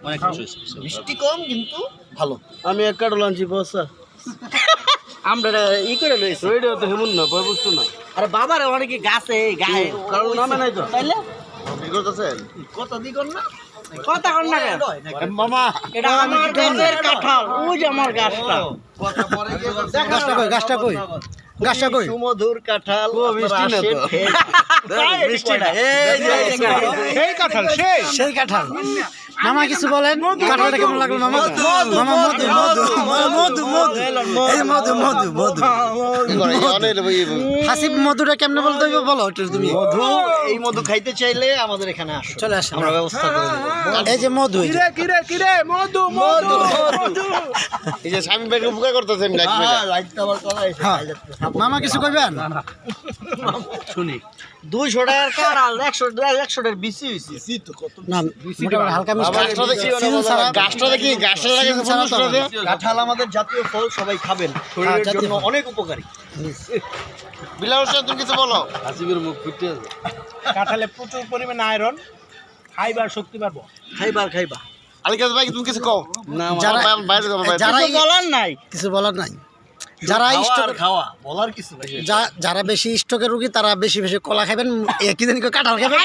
অনেক স্পেশাল। মিষ্টি কম কিন্তু ভালো। আমি এক কার্ড লাঞ্চি বসা আমরা ই করে লইছি। ওইটা তো হেমন না ভয় বুঝতো না। আরে বাবার অনেকে গাছে গায়ে কারণ নামে নাই তো। তাইলে বিগতছেন কত দিগন না কথা কন না কেন? মামা এটা আমার গাছের কাঁঠাল, ওই যে আমার গাছটা। কথা পরে গিয়ে গাছটা কই? সুমধুর কাঁঠাল। ও, মিষ্টি না তো। মিষ্টি না। এই কাঁঠাল সেই কাঁঠাল। মামা কিছু বলেন, কাঁঠালটা কেমন লাগলো মামা? মামা মধু মধু মধু মধু এই মধু মধু মধু হাসিব মধুটা কেমনে বলতে হইবে বলো একটু তুমি। মধু, এই মধু খাইতে চাইলে আমাদের এখানে আসো, চলে আসেন, আমরা ব্যবস্থা করে দেব। এই যে মধু, এই যে কিরে মধু মধু এই যে স্বামী ভাই উপকার করতেছেন হ্যাঁ। মামা কিছু কইবেন? শুনি 200 টাকার কাঁঠাল 100 টাকার বিসি হইছে। না মোটামুটি হালকা মিষ্টি সিজন ছাড়া। গাছটা দেখি গাছটা দেখি কাঁঠাল আমাদের জাতীয় ফল, সবাই খাবেন, শরীরের জাতীয় জন্য ফল। অনেক উপকারী। বিলাল হোসেন তুমি কিছু বলো। হাসিবের মুখ ফুটে আছে। কাঁঠালে প্রচুর পরিমাণে আয়রন, খাইবার শক্তি পাবো। খাইবা আলিকাজ ভাই তুমি কিছু কও। যারা বাইরে যাবো যারা কিছু বলার নাই, কিছু বলার নাই, যারা স্টক খাওয়া বলার কিছু নাই। যারা বেশি স্টকের রোগী তারা বেশি বেশি কলা খাবেন, একই দিন কাঁঠাল খাবেন।